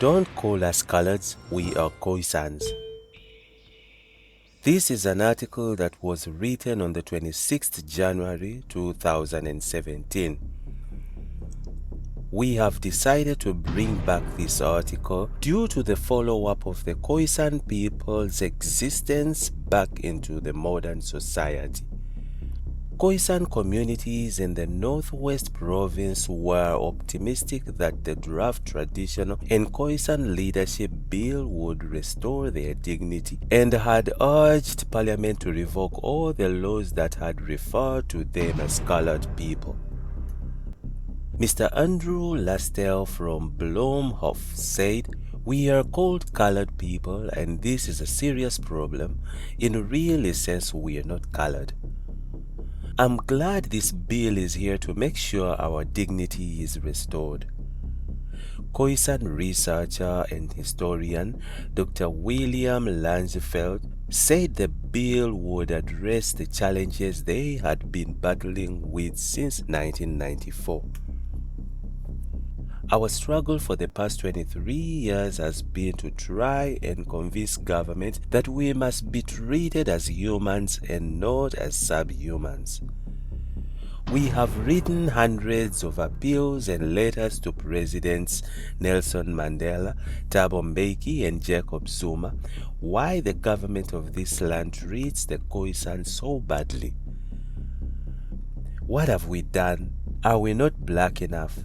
Don't call us coloureds, we are Khoi-Sans. This is an article that was written on the 26th January 2017. We have decided to bring back this article due to the follow-up of the Khoi-San people's existence back into the modern society. Khoi-San communities in the Northwest Province were optimistic that the draft traditional and Khoi-San leadership bill would restore their dignity and had urged Parliament to revoke all the laws that had referred to them as coloured people. Mr. Andrew Lastel from Blomhof said, "We are called coloured people and this is a serious problem. In real sense, we are not coloured. I'm glad this bill is here to make sure our dignity is restored." Khoi-San researcher and historian Dr. William Lansfeld said the bill would address the challenges they had been battling with since 1994. "Our struggle for the past 23 years has been to try and convince government that we must be treated as humans and not as subhumans. We have written hundreds of appeals and letters to Presidents Nelson Mandela, Thabo Mbeki, and Jacob Zuma why the government of this land treats the Khoi-San so badly. What have we done? Are we not black enough?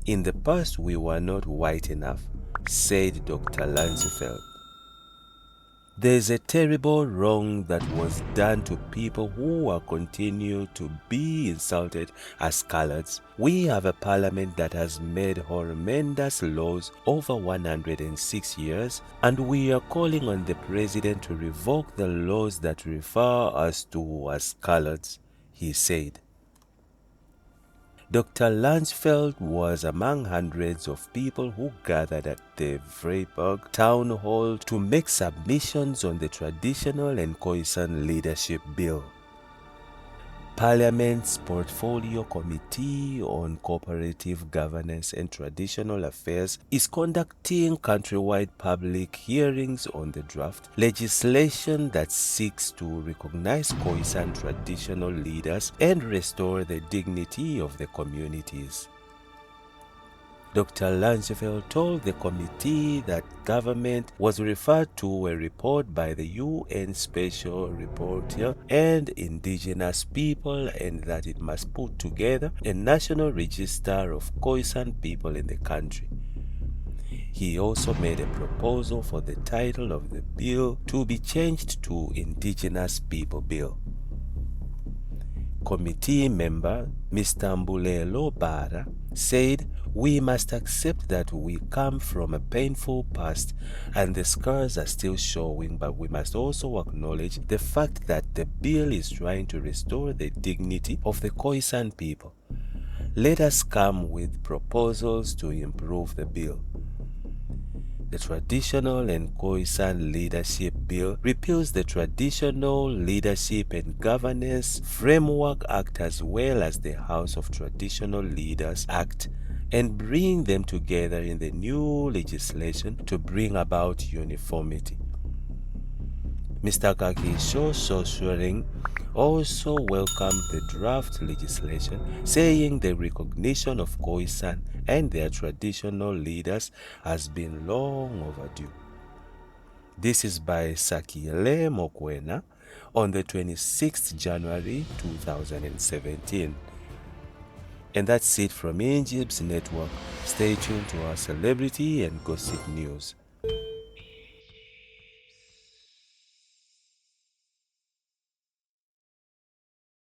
In the past, we were not white enough," said Dr. Lansfeld. "There's a terrible wrong that was done to people who are continued to be insulted as coloureds. We have a parliament that has made horrendous laws over 106 years, and we are calling on the president to revoke the laws that refer us to as coloureds," he said. Dr. Lansfeld was among hundreds of people who gathered at the Vryburg town hall to make submissions on the traditional and Khoi-San leadership bill. Parliament's Portfolio Committee on Cooperative Governance and Traditional Affairs is conducting countrywide public hearings on the draft legislation that seeks to recognize Khoi-San traditional leaders and restore the dignity of the communities. Dr. Lansfeld told the committee that government was referred to a report by the UN Special Rapporteur and indigenous people and that it must put together a national register of Khoi-San people in the country. He also made a proposal for the title of the bill to be changed to Indigenous People Bill. Committee member Mr. Mbulelo Bara said, "We must accept that we come from a painful past and the scars are still showing, but we must also acknowledge the fact that the bill is trying to restore the dignity of the Khoi-San people. Let us come with proposals to improve the bill." The Traditional and Khoi-San Leadership Bill repeals the Traditional Leadership and Governance Framework Act as well as the House of Traditional Leaders Act and bring them together in the new legislation to bring about uniformity. Mr. Kakisho Soshuring also welcomed the draft legislation, saying the recognition of Khoi-San and their traditional leaders has been long overdue. This is by Sakile Mokwena on the 26th January 2017. And that's it from Injibs Network. Stay tuned to our celebrity and gossip news.